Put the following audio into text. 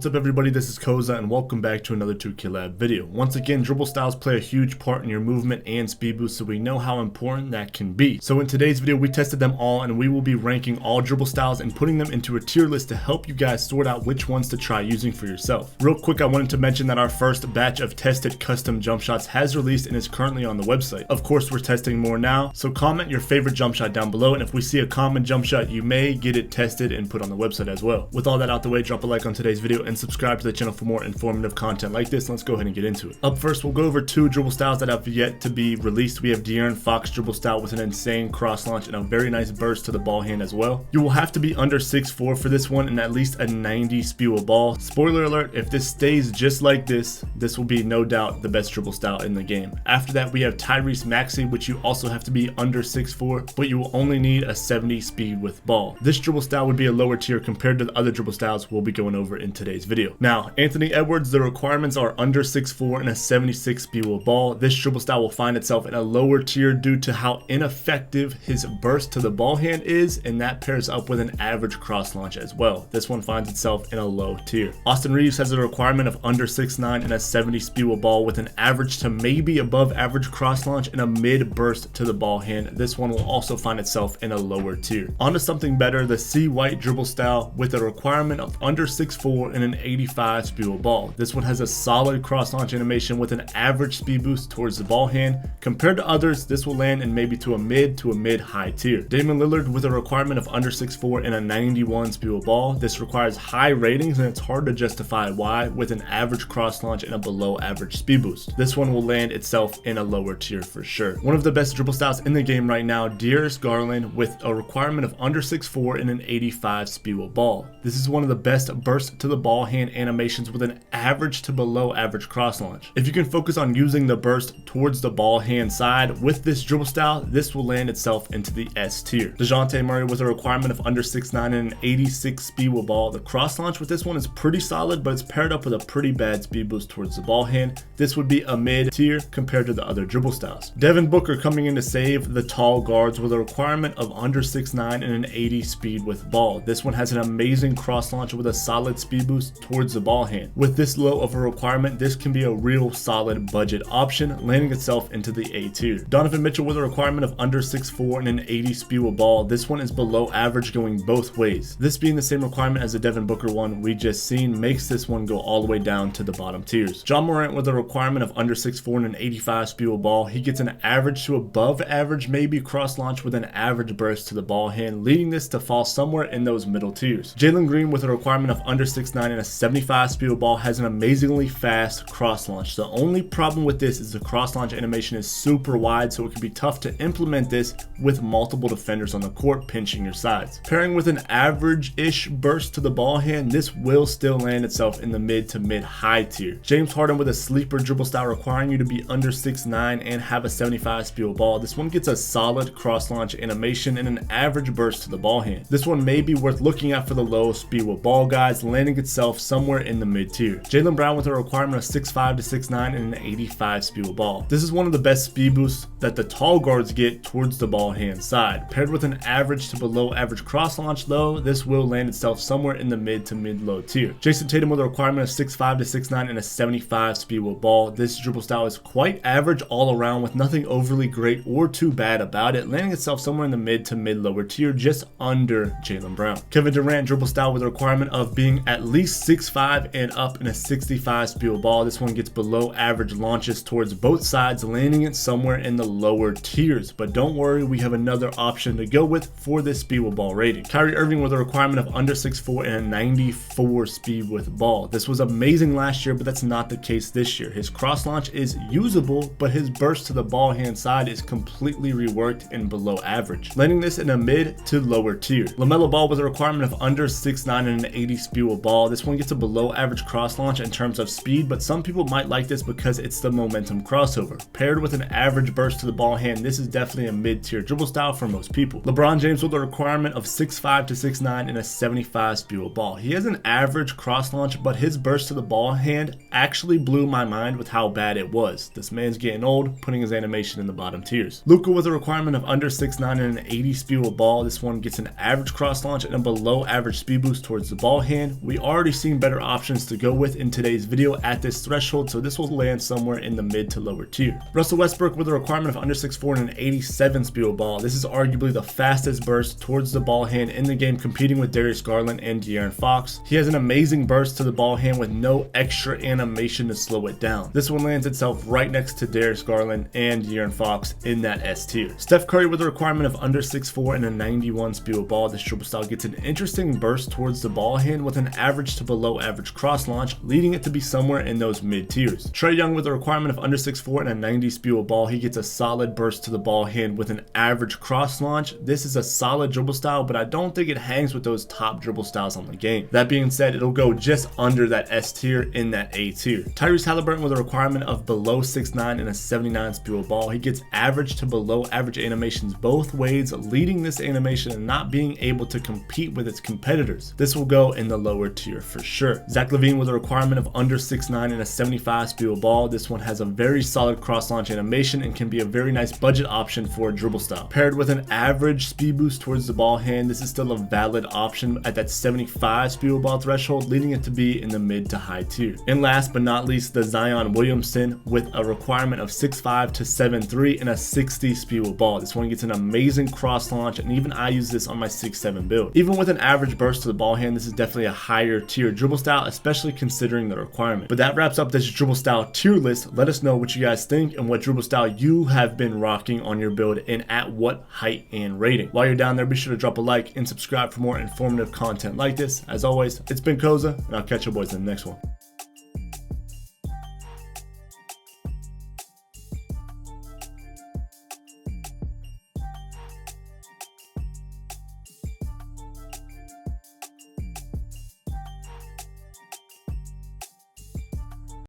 What's up everybody, this is Koza and welcome back to another 2K Lab video. Once again, dribble styles play a huge part in your movement and speed boost, so we know how important that can be. So in today's video, we tested them all and we will be ranking all dribble styles and putting them into a tier list to help you guys sort out which ones to try using for yourself. Real quick, I wanted to mention that our first batch of tested custom jump shots has released and is currently on the website. Of course, we're testing more now, so comment your favorite jump shot down below, and if we see a common jump shot, you may get it tested and put on the website as well. With all that out the way, drop a like on today's video and subscribe to the channel for more informative content like this. Let's go ahead and get into it. Up first, we'll go over two dribble styles that have yet to be released. We have De'Aaron Fox dribble style with an insane cross launch and a very nice burst to the ball hand as well. You will have to be under 6'4" for this one and at least a 90 speed with ball. Spoiler alert, if this stays just like this will be no doubt the best dribble style in the game. After that, we have Tyrese Maxey, which you also have to be under 6'4", but you will only need a 70 speed with ball. This dribble style would be a lower tier compared to the other dribble styles we'll be going over in today's video. Now, Anthony Edwards, the requirements are under 6'4" and a 76 speed with ball. This dribble style will find itself in a lower tier due to how ineffective his burst to the ball hand is, and that pairs up with an average cross launch as well. This one finds itself in a low tier. Austin Reeves has a requirement of under 6'9" and a 70 speed with ball with an average to maybe above average cross launch and a mid burst to the ball hand. This one will also find itself in a lower tier. On to something better, the C. White dribble style with a requirement of under 6'4" and an 85 speed with ball. This one has a solid cross launch animation with an average speed boost towards the ball hand. Compared to others, this will land in maybe to a mid high tier. Damian Lillard with a requirement of under 6'4" and a 91 speed with ball. This requires high ratings and it's hard to justify why, with an average cross launch and a below average speed boost. This one will land itself in a lower tier for sure. One of the best dribble styles in the game right now, Darius Garland with a requirement of under 6'4" and an 85 speed with ball. This is one of the best burst to the ball hand animations with an average to below average cross launch. If you can focus on using the burst towards the ball hand side with this dribble style, this will land itself into the S tier. DeJounte Murray with a requirement of under 6'9" and an 86 speed with ball. The cross launch with this one is pretty solid, but it's paired up with a pretty bad speed boost towards the ball hand. This would be a mid tier compared to the other dribble styles. Devin Booker coming in to save the tall guards with a requirement of under 6'9" and an 80 speed with ball. This one has an amazing cross launch with a solid speed boost towards the ball hand. With this low of a requirement, this can be a real solid budget option, landing itself into the A tier. Donovan Mitchell with a requirement of under 6'4" and an 80 speed with ball. This one is below average going both ways. This being the same requirement as the Devin Booker one we just seen makes this one go all the way down to the bottom tiers. John Morant with a requirement of under 6'4" and an 85 speed with ball. He gets an average to above average maybe cross launch with an average burst to the ball hand, leading this to fall somewhere in those middle tiers. Jalen Green with a requirement of under 6'9" and a 75 speed with ball has an amazingly fast cross launch. The only problem with this is the cross launch animation is super wide, so it can be tough to implement this with multiple defenders on the court pinching your sides. Pairing with an average-ish burst to the ball hand, this will still land itself in the mid to mid high tier. James Harden with a sleeper dribble style requiring you to be under 6'9" and have a 75 speed with ball. This one gets a solid cross launch animation and an average burst to the ball hand. This one may be worth looking at for the low speed with ball guys, landing itself somewhere in the mid tier. Jaylen Brown with a requirement of 6'5" to 6'9" and an 85 speed with ball. This is one of the best speed boosts that the tall guards get towards the ball hand side. Paired with an average to below average cross launch though, this will land itself somewhere in the mid to mid low tier. Jason Tatum with a requirement of 6'5" to 6'9" and a 75 speed with ball. This dribble style is quite average all around with nothing overly great or too bad about it, landing itself somewhere in the mid to mid lower tier, just under Jaylen Brown. Kevin Durant dribble style with a requirement of being at least 6'5" and up in a 65 speed with ball. This one gets below average launches towards both sides, landing it somewhere in the lower tiers. But don't worry, we have another option to go with for this speed with ball rating. Kyrie Irving with a requirement of under 6'4" and a 94 speed with ball. This was amazing last year, but that's not the case this year. His cross launch is usable, but his burst to the ball hand side is completely reworked and below average, landing this in a mid to lower tier. LaMelo Ball with a requirement of under 6'9" and an 80 speed with ball. This one gets a below average cross launch in terms of speed, but some people might like this because it's the momentum crossover. Paired with an average burst to the ball hand, this is definitely a mid tier dribble style for most people. LeBron James with a requirement of 6'5" to 6'9" and a 75 speed with ball. He has an average cross launch, but his burst to the ball hand actually blew my mind with how bad it was. This man's getting old, putting his animation in the bottom tiers. Luka with a requirement of under 6'9" and an 80 speed with ball. This one gets an average cross launch and a below average speed boost towards the ball hand. We already already seen better options to go with in today's video at this threshold, so this will land somewhere in the mid to lower tier. Russell Westbrook with a requirement of under 6'4" and an 87 speed of ball. This is arguably the fastest burst towards the ball hand in the game, competing with Darius, Garland, and De'Aaron Fox. He has an amazing burst to the ball hand with no extra animation to slow it down. This one lands itself right next to Darius, Garland, and De'Aaron Fox in that S tier. Steph Curry with a requirement of under 6'4" and a 91 speed of ball. This dribble style gets an interesting burst towards the ball hand with an average to below average cross launch, leading it to be somewhere in those mid tiers. Trae Young with a requirement of under 6'4" and a 90 speed of ball. He gets a solid burst to the ball hand with an average cross launch. This is a solid dribble style, but I don't think it hangs with those top dribble styles on the game. That being said, it'll go just under that S tier in that A tier. Tyrese Haliburton with a requirement of below 6'9" and a 79 speed of ball. He gets average to below average animations both ways, leading this animation and not being able to compete with its competitors. This will go in the lower tier for sure. Zach LaVine with a requirement of under 6'9" and a 75 speed of ball. This one has a very solid cross launch animation and can be a very nice budget option for a dribble style. Paired with an average speed boost towards the ball hand, this is still a valid option at that 75 speed of ball threshold, leading it to be in the mid to high tier. And last but not least, the Zion Williamson with a requirement of 6'5" to 7'3" and a 60 speed of ball. This one gets an amazing cross launch, and even I use this on my 6'7" build. Even with an average burst to the ball hand, this is definitely a higher tier dribble style, especially considering the requirement. But that wraps up this dribble style tier list. Let us know what you guys think and what dribble style you have been rocking on your build and at what height and rating. While you're down there, be sure to drop a like and subscribe for more informative content like this. As always, it's been Koza, and I'll catch you boys in the next one.